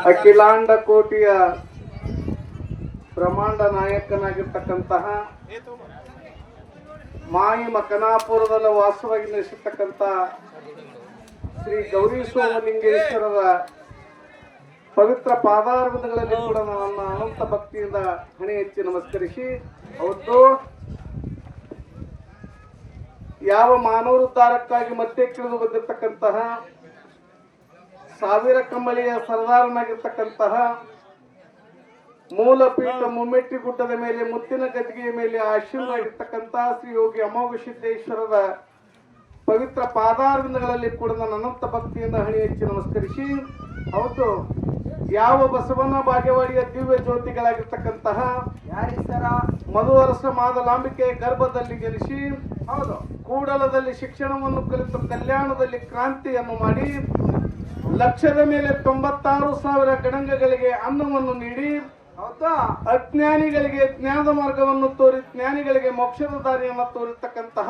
ಅಖಿಲಾಂಡ ಕೋಟಿಯ ಬ್ರಹ್ಮಾಂಡ ನಾಯಕನಾಗಿರ್ತಕ್ಕಂತಹ ಮಾಯಿ ಮಕನಾಪುರದಲ್ಲಿ ವಾಸವಾಗಿ ನೆಲೆಸಿರ್ತಕ್ಕಂಥ ಶ್ರೀ ಗೌರಿ ಸೋಮಲಿಂಗೇಶ್ವರರ ಪವಿತ್ರ ಪಾದಾರವಿಂದಗಳಲ್ಲಿ ಕೂಡ ನನ್ನ ಅನಂತ ಭಕ್ತಿಯಿಂದ ಹಣೆ ಹೆಚ್ಚಿ ನಮಸ್ಕರಿಸಿ, ಅವತ್ತು ಯಾವ ಮಾನವೋದ್ಧಾರಕ್ಕಾಗಿ ಮತ್ತೆ ತಿಳಿದು ಬಂದಿರತಕ್ಕಂತಹ ಸಾವಿರ ಕಂಬಳಿಯ ಸರದಾರನಾಗಿರ್ತಕ್ಕಂತಹ ಮೂಲಪೀಠ ಮುಮ್ಮೆಟ್ಟಿ ಗುಡ್ಡದ ಮೇಲೆ ಮುತ್ತಿನ ಗದ್ದಿಗೆಯ ಮೇಲೆ ಆಶೀರ್ವಾಗಿರ್ತಕ್ಕಂತಹ ಶ್ರೀ ಯೋಗಿ ಅಮೋಘ ಸಿದ್ದೇಶ್ವರದ ಪವಿತ್ರ ಪಾದಾರವಿಂದಗಳಲ್ಲಿ ಕೂಡ ನನ್ನ ಅನಂತ ಭಕ್ತಿಯಿಂದ ಹಣೆ ಹೆಚ್ಚಿ ನಮಸ್ಕರಿಸಿ, ಅವತ್ತು ಯಾವ ಬಸವನ ಬಾಗೇವಾಡಿಯ ದಿವ್ಯ ಜ್ಯೋತಿಗಳಾಗಿರ್ತಕ್ಕಂತಹ ಮಧುವರಸ ಮಾದಲಾಂಬಿಕೆ ಗರ್ಭದಲ್ಲಿ ಜನಿಸಿ, ಹೌದು, ಕೂಡಲದಲ್ಲಿ ಶಿಕ್ಷಣವನ್ನು ಕಲಿತು ಕಲ್ಯಾಣದಲ್ಲಿ ಕ್ರಾಂತಿಯನ್ನು ಮಾಡಿ ಲಕ್ಷದ ಮೇಲೆ 96,000 ಗಣಂಗಗಳಿಗೆ ಅನ್ನವನ್ನು ನೀಡಿ, ಹೌದಾ, ಅಜ್ಞಾನಿಗಳಿಗೆ ಜ್ಞಾನದ ಮಾರ್ಗವನ್ನು ತೋರಿ ಜ್ಞಾನಿಗಳಿಗೆ ಮೋಕ್ಷದ ದಾರಿಯನ್ನು ತೋರಿರ್ತಕ್ಕಂತಹ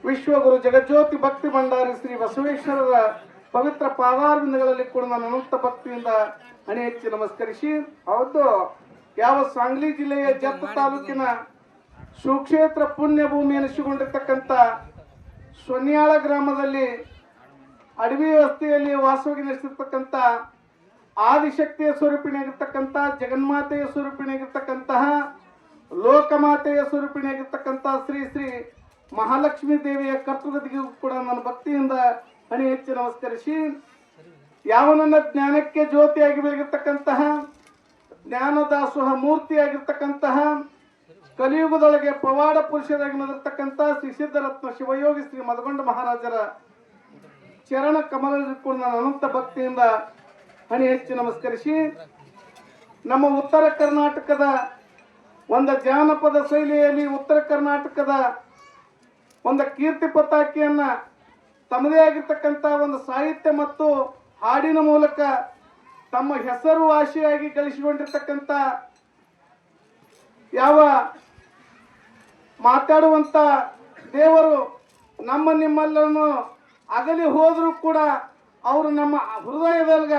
ವಿಶ್ವಗುರು ಜಗಜ್ಯೋತಿ ಭಕ್ತಿ ಭಂಡಾರಿ ಶ್ರೀ ಬಸವೇಶ್ವರರ ಪವಿತ್ರ ಪಾದಾರವಿಂದಗಳಲ್ಲಿ ಕೂಡ ನಾನು ಅನಂತ ಭಕ್ತಿಯಿಂದ ಹಣೆ ಹೆಚ್ಚಿ ನಮಸ್ಕರಿಸಿ, ಹೌದು, ಯಾವ ಸಾಂಗ್ಲಿ ಜಿಲ್ಲೆಯ ಜತ್ತ ತಾಲೂಕಿನ ಸುಕ್ಷೇತ್ರ ಪುಣ್ಯ ಭೂಮಿ ಎನಿಸಿಕೊಂಡಿರ್ತಕ್ಕಂಥ ಸೊನ್ಯಾಳ ಗ್ರಾಮದಲ್ಲಿ ಅಡವಿ ವ್ಯವಸ್ಥೆಯಲ್ಲಿ ವಾಸವಾಗಿ ನೆಲೆಸಿರ್ತಕ್ಕಂಥ ಆದಿಶಕ್ತಿಯ ಸ್ವರೂಪಿಣಿಯಾಗಿರ್ತಕ್ಕಂಥ ಜಗನ್ಮಾತೆಯ ಸ್ವರೂಪಿಣಿಯಾಗಿರ್ತಕ್ಕಂತಹ ಲೋಕಮಾತೆಯ ಸ್ವರೂಪಿಣಿಯಾಗಿರ್ತಕ್ಕಂಥ ಶ್ರೀ ಶ್ರೀ ಮಹಾಲಕ್ಷ್ಮೀ ದೇವಿಯ ಕರ್ತೃಗತಿಗೂ ಕೂಡ ನನ್ನ ಭಕ್ತಿಯಿಂದ ಹಣೆ ಹೆಚ್ಚಿ ನಮಸ್ಕರಿಸಿ, ಯಾವ ನನ್ನ ಜ್ಞಾನಕ್ಕೆ ಜ್ಯೋತಿಯಾಗಿ ಬೆಳಗಿರ್ತಕ್ಕಂತಹ ಜ್ಞಾನದಾಸೋಹ ಮೂರ್ತಿಯಾಗಿರ್ತಕ್ಕಂತಹ ಕಲಿಯುಗದೊಳಗೆ ಪವಾಡ ಪುರುಷರಾಗಿ ನಡೆದಿರ್ತಕ್ಕಂಥ ಶ್ರೀ ಸಿದ್ಧರತ್ನ ಶಿವಯೋಗಿ ಶ್ರೀ ಮದಗೊಂಡ ಮಹಾರಾಜರ ಚರಣ ಕಮಲಕ್ಕೂ ನಾನು ಅನಂತ ಭಕ್ತಿಯಿಂದ ಹಣೆ ಹೆಚ್ಚಿ ನಮಸ್ಕರಿಸಿ, ನಮ್ಮ ಉತ್ತರ ಕರ್ನಾಟಕದ ಒಂದು ಜಾನಪದ ಶೈಲಿಯಲ್ಲಿ ಉತ್ತರ ಕರ್ನಾಟಕದ ಒಂದು ಕೀರ್ತಿ ಪತಾಕಿಯನ್ನ ತಮ್ಮದೇ ಆಗಿರ್ತಕ್ಕಂಥ ಒಂದು ಸಾಹಿತ್ಯ ಮತ್ತು ಹಾಡಿನ ಮೂಲಕ ತಮ್ಮ ಹೆಸರುವಾಸಿಯಾಗಿ ಗಳಿಸಿಕೊಂಡಿರ್ತಕ್ಕಂಥ ಯಾವ ಮಾತಾಡುವಂತ ದೇವರು ನಮ್ಮ ನಿಮ್ಮೆಲ್ಲರನ್ನು ಅಗಲಿ ಹೋದರೂ ಕೂಡ ಅವರು ನಮ್ಮ ಹೃದಯದಲ್ಗ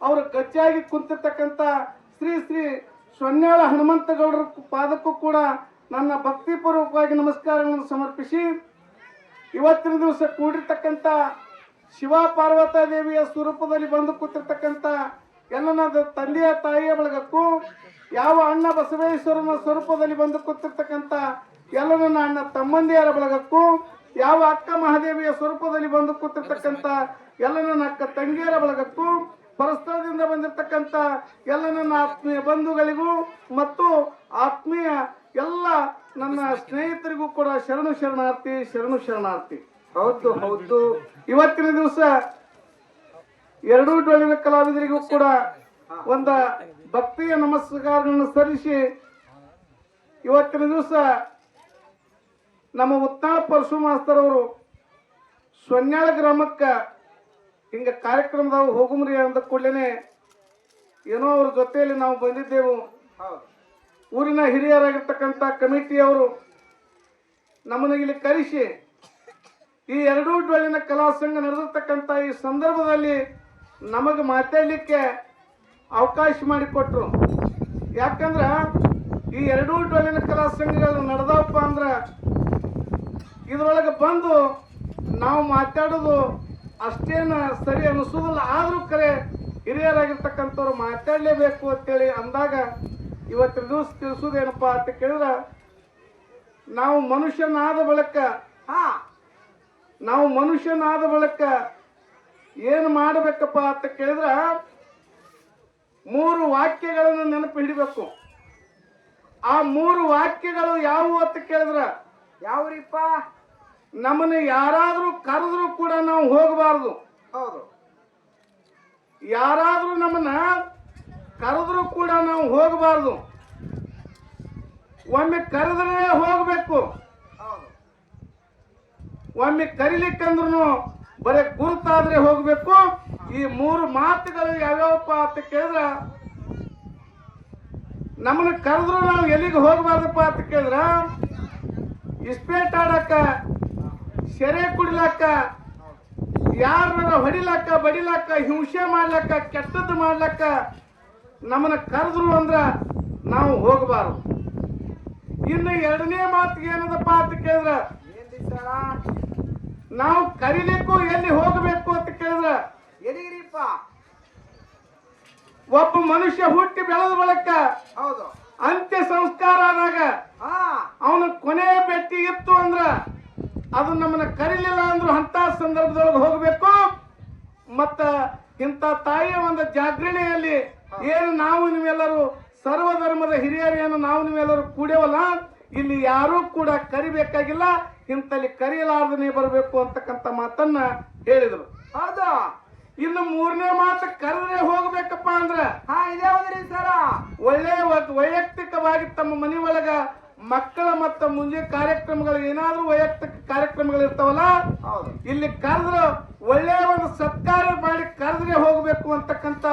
ಅವರು ಗಚ್ಚಾಗಿ ಕುಂತಿರ್ತಕ್ಕಂಥ ಶ್ರೀ ಶ್ರೀ ಸೊನ್ಯಾಳ ಹನುಮಂತಗೌಡರ ಪಾದಕ್ಕೂ ಕೂಡ ನನ್ನ ಭಕ್ತಿಪೂರ್ವಕವಾಗಿ ನಮಸ್ಕಾರಗಳನ್ನು ಸಮರ್ಪಿಸಿ, ಇವತ್ತಿನ ದಿವಸ ಕೂಡಿರ್ತಕ್ಕಂಥ ಶಿವ ಪಾರ್ವತ ದೇವಿಯ ಸ್ವರೂಪದಲ್ಲಿ ಬಂದು ಕೂತಿರ್ತಕ್ಕಂಥ ಎಲ್ಲ ನನ್ನ ತಂದೆಯ ತಾಯಿಯ ಬಳಗಕ್ಕೂ, ಯಾವ ಅಣ್ಣ ಬಸವೇಶ್ವರನ ಸ್ವರೂಪದಲ್ಲಿ ಬಂದು ಕೂತಿರ್ತಕ್ಕಂಥ ಎಲ್ಲ ನನ್ನ ಅಣ್ಣ ತಮ್ಮಂದಿಯರ ಬಳಗಕ್ಕೂ, ಯಾವ ಅಕ್ಕ ಮಹಾದೇವಿಯ ಸ್ವರೂಪದಲ್ಲಿ ಬಂದು ಕೂತಿರ್ತಕ್ಕಂಥ ಎಲ್ಲ ನನ್ನ ಅಕ್ಕ ತಂಗಿಯರ ಬಳಗಕ್ಕೂ, ಪರಸ್ಥಳದಿಂದ ಬಂದಿರತಕ್ಕಂಥ ಎಲ್ಲ ನನ್ನ ಆತ್ಮೀಯ ಬಂಧುಗಳಿಗೂ ಮತ್ತು ಆತ್ಮೀಯ ಎಲ್ಲ ನನ್ನ ಸ್ನೇಹಿತರಿಗೂ ಕೂಡ ಶರಣು ಶರಣಾರ್ಥಿ, ಶರಣು ಶರಣಾರ್ಥಿ. ಹೌದು ಹೌದು, ಇವತ್ತಿನ ದಿವಸ ಎರಡೂ ಡೊಳ್ಳಿನ ಕಲಾವಿದರಿಗೂ ಕೂಡ ಒಂದು ಭಕ್ತಿಯ ನಮಸ್ಕಾರಗಳನ್ನು ಸಲ್ಲಿಸಿ, ಇವತ್ತಿನ ದಿವಸ ನಮ್ಮ ಉತ್ತಾಳ ಪರಶು ಮಾಸ್ತರ್ ಅವರು ಸೊನ್ಯಾಳ ಗ್ರಾಮಕ್ಕೆ ಹಿಂಗ ಕಾರ್ಯಕ್ರಮದಾಗ ಹೋಗುಮ್ರಿ ಅಂದ ಕೂಡಲೇ ಏನೋ ಅವ್ರ ಜೊತೆಯಲ್ಲಿ ನಾವು ಬಂದಿದ್ದೆವು. ಊರಿನ ಹಿರಿಯರಾಗಿರ್ತಕ್ಕಂಥ ಕಮಿಟಿಯವರು ನಮ್ಮನ್ನ ಇಲ್ಲಿ ಕರೆಸಿ ಈ ಎರಡೂ ಡೊಳ್ಳಿನ ಕಲಾ ಸಂಘ ನಡೆದಿರ್ತಕ್ಕಂಥ ಈ ಸಂದರ್ಭದಲ್ಲಿ ನಮಗೆ ಮಾತಾಡಲಿಕ್ಕೆ ಅವಕಾಶ ಮಾಡಿಕೊಟ್ರು. ಯಾಕಂದ್ರ ಈ ಎರಡೂ ಡೊಳ್ಳಿನ ಕಲಾ ಸಂಘಗಳು ನಡೆದವಪ್ಪ ಅಂದ್ರ ಇದ್ರೊಳಗೆ ಬಂದು ನಾವು ಮಾತಾಡೋದು ಅಷ್ಟೇನ ಸರಿ ಅನಿಸೋದಿಲ್ಲ. ಆದ್ರೂ ಕರೆ ಹಿರಿಯರಾಗಿರ್ತಕ್ಕಂಥವ್ರು ಮಾತಾಡಲೇಬೇಕು ಅಂತೇಳಿ ಅಂದಾಗ ಇವತ್ತಿನ ದಿವಸ ತಿಳಿಸೋದೇನಪ್ಪ ಅಂತ ಕೇಳಿದ್ರ, ನಾವು ಮನುಷ್ಯನಾದ ಬಳಿಕ ಏನು ಮಾಡಬೇಕಪ್ಪ ಅಂತ ಕೇಳಿದ್ರ 3 ವಾಕ್ಯಗಳನ್ನು ನೆನಪು ಹಿಡಿಬೇಕು. ಆ 3 ವಾಕ್ಯಗಳು ಯಾವುವು ಅಂತ ಕೇಳಿದ್ರ, ಯಾವ್ರಿಪ್ಪ? ನಮ್ಮನ್ನ ಯಾರಾದ್ರೂ ಕರೆದ್ರು ಕೂಡ ನಾವು ಹೋಗಬಾರ್ದು. ಹೌದು, ಯಾರಾದ್ರೂ ನಮ್ಮನ್ನ ಕರೆದ್ರು ಕೂಡ ನಾವು ಹೋಗಬಾರ್ದು. ಒಮ್ಮೆ ಕರೆದ್ರೆ ಹೋಗ್ಬೇಕು. ಒಮ್ಮೆ ಕರಿಲಿಕ್ಕಂದ್ರೂ ಬರೀ ಗುರುತಾದ್ರೆ ಹೋಗ್ಬೇಕು. ಈ 3 ಮಾತುಗಳು ಯಾವ್ಯಾವಪ್ಪ ಅಂತ ಕೇಳಿದ್ರ, ನಮ್ಮನ್ನ ಕರೆದ್ರು ನಾವು ಎಲ್ಲಿಗೆ ಹೋಗಬಾರ್ದಪ್ಪ ಅಂತ ಕೇಳಿದ್ರ, ಇಸ್ಪೇಟ್ ಆಡಕ್ಕ, ಸೆರೆ ಕುಡಿಲಾಕ, ಯಾರನ್ನ ಹೊಡಿಲಕ್ಕ ಬಡಿಲಕ್ಕ ಹಿಂಸೆ ಮಾಡ್ಲಕ್ಕ ಕೆಟ್ಟದ್ದು ಮಾಡ್ಲಕ್ಕ ನಮ್ಮನ್ನ ಕರೆದ್ರು ಅಂದ್ರ ನಾವು ಹೋಗಬಾರದು. ಇನ್ನು ಎರಡನೇ ಮಾತಿಗೆ ಏನದಪ್ಪ ಅಂತ ಕೇಳಿದ್ರ, ನಾವು ಕರಿಲಿಕ್ಕೂ ಎಲ್ಲಿ ಹೋಗಬೇಕು ಅಂತ ಕೇಳಿದ್ರ, ಎಲ್ಲಿಗಿರಿಪ್ಪ ಒಬ್ಬ ಮನುಷ್ಯ ಹುಟ್ಟಿ ಬೆಳೆದ ಬಳಕ ಹೌದು ಅಂತ್ಯ ಸಂಸ್ಕಾರ ಆದಾಗ ಹಾ ಅವನ ಕೊನೆ ಭೇಟಿ ಇತ್ತು ಅಂದ್ರ ಅದು ನಮ್ಮನ್ನ ಕರಿಲಿಲ್ಲ ಅಂದ್ರು ಅಂತ ಸಂದರ್ಭದೊಳಗೆ ಹೋಗಬೇಕು. ಮತ್ತ ಇಂಥ ತಾಯಿಯ ಒಂದು ಜಾಗರಣೆಯಲ್ಲಿ ಏನು ನಾವು ನೀವೆಲ್ಲರೂ ಸರ್ವಧರ್ಮದ ಹಿರಿಯರೇನು ನಾವು ನೀವೆಲ್ಲರೂ ಕೂಡೇವಲ್ಲ, ಇಲ್ಲಿ ಯಾರೂ ಕೂಡ ಕರಿಬೇಕಾಗಿಲ್ಲ, ಇಂತಲ್ಲಿ ಕರೆಯಲಾರ್ದನೆ ಬರಬೇಕು ಅಂತಕ್ಕಂಥ ಮಾತನ್ನ ಹೇಳಿದ್ರು. ಹೌದು. ಇನ್ನು ಮೂರನೇ ಮಾತು, ಕರೆದ್ರೆ ಹೋಗ್ಬೇಕಪ್ಪ ಅಂದ್ರ ಹಾ ಇದೇ ಒಂದ್ರಿ ಸರ ಒಳ್ಳೆ ವೈಯಕ್ತಿಕವಾಗಿ ತಮ್ಮ ಮನೆ ಒಳಗ ಮಕ್ಕಳ ಮತ್ತ ಮುಂಜೆ ಕಾರ್ಯಕ್ರಮಗಳು ಏನಾದ್ರೂ ವೈಯಕ್ತಿಕ ಕಾರ್ಯಕ್ರಮಗಳು ಇರ್ತಾವಲ್ಲ, ಹೌದು ಇಲ್ಲಿ ಕರೆದ್ರೆ ಒಳ್ಳೆಯ ಒಂದು ಸತ್ಕಾರ ಮಾಡಿ ಕರೆದ್ರೆ ಹೋಗ್ಬೇಕು ಅಂತಕ್ಕಂಥ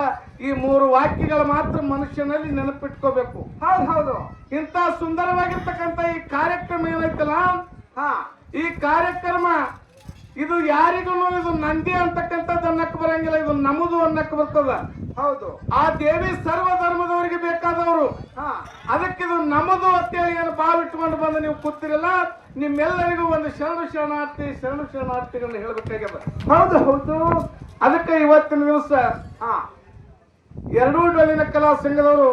ಈ ಮೂರು ವಾಕ್ಯಗಳು ಮಾತ್ರ ಮನುಷ್ಯನಲ್ಲಿ ನೆನಪಿಟ್ಕೋಬೇಕು. ಹೌದು ಹೌದು. ಇಂಥ ಸುಂದರವಾಗಿರ್ತಕ್ಕಂಥ ಈ ಕಾರ್ಯಕ್ರಮ ಏನೈತಲ್ಲ, ಹಾ ಈ ಕಾರ್ಯಕ್ರಮ ಇದು ಯಾರಿಗೂ ಇದು ನಂದಿ ಅಂತಕ್ಕಂಥದ್ದು ಅನ್ನಕ್ಕೆ ಬರಂಗಿಲ್ಲ, ಇದು ನಮ್ಮದು ಅನ್ನಕ್ಕೆ ಬರ್ತದ. ಹೌದು. ಆ ದೇವಿ ಸರ್ವ ಧರ್ಮದವರಿಗೆ ಬೇಕಾದವರು, ಹಾ ಅದಕ್ಕೆ ಇದು ನಮ್ಮದು ಅಂತೇಳಿ ಏನು ಬಾವಿಟ್ಕೊಂಡು ಬಂದು ನೀವು ಕೂತಿರಲ್ಲ, ನಿಮ್ಮೆಲ್ಲರಿಗೂ ಒಂದು ಶರಣಾರ್ಥಿಗಳನ್ನ ಹೇಳ್ಬೇಕಾಗ್ಯದ. ಹೌದು ಹೌದು. ಅದಕ್ಕೆ ಇವತ್ತಿನ ದಿವಸ ಹಾ ಎರಡೂ ಡೊಳ್ಳಿನ ಕಲಾ ಸಂಘದವರು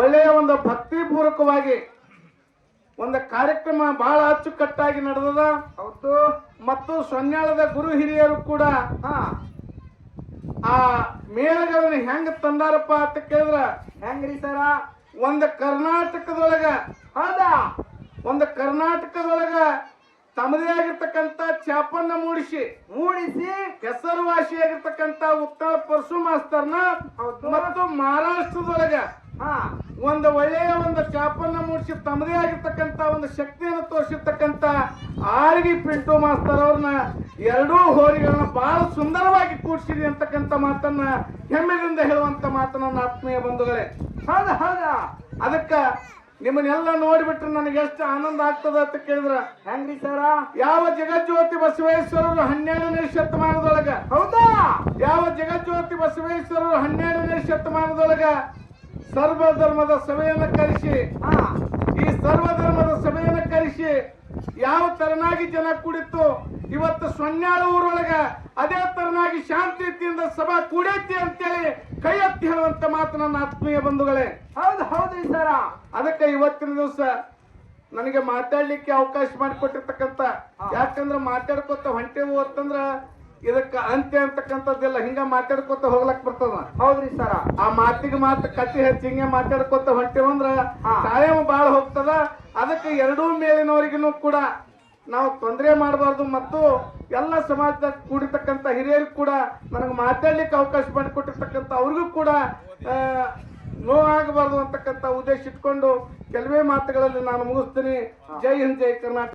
ಒಳ್ಳೆಯ ಒಂದು ಭಕ್ತಿಪೂರ್ವಕವಾಗಿ ಒಂದು ಕಾರ್ಯಕ್ರಮ ಬಹಳ ಅಚ್ಚುಕಟ್ಟಾಗಿ ನಡೆದದ. ಹೌದು. ಮತ್ತು ಸೊನ್ಯಾಳದ ಗುರು ಹಿರಿಯರು ಕೂಡ ಹಾ ಆ ಮೇಳಗಳನ್ನ ಹೆಂಗ ತಂದಾರಪ್ಪ ಅಂತ ಕೇಳಿದ್ರ, ಹೆಂಗ್ರಿ ಸರ ಒಂದು ಕರ್ನಾಟಕದೊಳಗ ತಮ್ಮದೇ ಆಗಿರ್ತಕ್ಕಂಥ ಛಾಪನ್ನ ಮೂಡಿಸಿ ಹೆಸರುವಾಸಿಯಾಗಿರ್ತಕ್ಕಂಥ ಉತ್ತರ ಪರಶು ಮಾಸ್ತರ್ನ ಮತ್ತು ಮಹಾರಾಷ್ಟ್ರದೊಳಗ ಹಾ ಒಂದು ಒಳ್ಳೆಯ ಒಂದು ಛಾಪನ್ನ ಮೂಡಿಸಿ ತಮ್ಮದೇ ಆಗಿರ್ತಕ್ಕಂಥ ಒಂದು ಶಕ್ತಿಯನ್ನು ತೋರಿಸಿರ್ತಕ್ಕಂಥ ಆರ್ಗಿ ಪಿಂಟು ಮಾಸ್ತರ್ ಅವ್ರನ್ನ ಎರಡೂ ಹೋರಿಗಳನ್ನ ಬಹಳ ಸುಂದರವಾಗಿ ಕೂಡಿಸಿರಿ ಅಂತಕ್ಕಂಥ ಮಾತನ್ನ ಹೆಮ್ಮೆದಿಂದ ಹೇಳುವಂತ ಮಾತು ನನ್ನ ಆತ್ಮೀಯ ಬಂಧುಗಳೇ. ಹೌದಾ ಹೌದಾ. ಅದಕ್ಕ ನಿಮ್ಮನ್ನೆಲ್ಲ ನೋಡಿಬಿಟ್ರೆ ನನಗೆ ಎಷ್ಟು ಆನಂದ ಆಗ್ತದ ಅಂತ ಕೇಳಿದ್ರ, ಹೆಂಗ್ರಿ ಸರ ಯಾವ ಜಗಜ್ಯೋತಿ ಬಸವೇಶ್ವರರು 12ನೇ ಶತಮಾನದೊಳಗ, ಹೌದಾ, ಯಾವ ಜಗಜ್ಯೋತಿ ಬಸವೇಶ್ವರರು 12ನೇ ಶತಮಾನದೊಳಗ ಸರ್ವಧರ್ಮದ ಸಭೆಯನ್ನು ಕರೆಸಿ, ಹಾ ಈ ಸರ್ವಧರ್ಮದ ಸಭೆಯನ್ನು ಕರೆಸಿ ಯಾವ ತರನಾಗಿ ಜನ ಕೂಡಿತ್ತು, ಇವತ್ತು ಸೊನ್ಯಾಳ ಊರೊಳಗ ಅದೇ ತರನಾಗಿ ಶಾಂತಿ ರೀತಿಯಿಂದ ಸಭಾ ಕೂಡೈತಿ ಅಂತೇಳಿ ಕೈ ಎತ್ತಿ ಹೇಳುವಂತ ಮಾತು ನನ್ನ ಆತ್ಮೀಯ ಬಂಧುಗಳೇ. ಹೌದು ಹೌದ್ರಿ ಸರ. ಅದಕ್ಕೆ ಇವತ್ತಿನ ದಿವಸ ನನಗೆ ಮಾತಾಡ್ಲಿಕ್ಕೆ ಅವಕಾಶ ಮಾಡಿಕೊಟ್ಟಿರ್ತಕ್ಕಂಥ, ಯಾಕಂದ್ರೆ ಮಾತಾಡ್ಕೊತ ಹೊಂಟೇವು ಅಂತಂದ್ರ ಇದಕ್ಕ ಅಂತ್ಯ ಅಂತಕ್ಕಂಥದ್ದೆಲ್ಲ ಹಿಂಗ ಮಾತಾಡ್ಕೊತ ಹೋಗ್ಲಕ್ ಬರ್ತದ. ಹೌದ್ರಿ ಸರ. ಆ ಮಾತಿಗೆ ಮಾತು ಕತ್ತಿ ಹಚ್ಚಿ ಹಿಂಗೆ ಮಾತಾಡ್ಕೊತ ಹೊಂಟೇವಂದ್ರ ಕಾಯಂ ಬಾಳ ಹೋಗ್ತದ. ಅದಕ್ಕೆ ಎರಡೂ ಮೇಲಿನವರಿಗೂ ಕೂಡ ನಾವು ತೊಂದರೆ ಮಾಡಬಾರ್ದು ಮತ್ತು ಎಲ್ಲ ಸಮಾಜದಾಗ ಕೂಡಿರ್ತಕ್ಕಂಥ ಹಿರಿಯರಿಗೂ ಕೂಡ ನನಗೆ ಮಾತಾಡ್ಲಿಕ್ಕೆ ಅವಕಾಶ ಮಾಡಿಕೊಟ್ಟಿರ್ತಕ್ಕಂಥ ಅವ್ರಿಗೂ ಕೂಡ ನೋವಾಗಬಾರ್ದು ಅಂತಕ್ಕಂಥ ಉದ್ದೇಶ ಇಟ್ಕೊಂಡು ಕೆಲವೇ ಮಾತುಗಳಲ್ಲಿ ನಾನು ಮುಗಿಸ್ತೀನಿ. ಜೈ ಹಿಂದ್, ಜೈ ಕರ್ನಾಟಕ.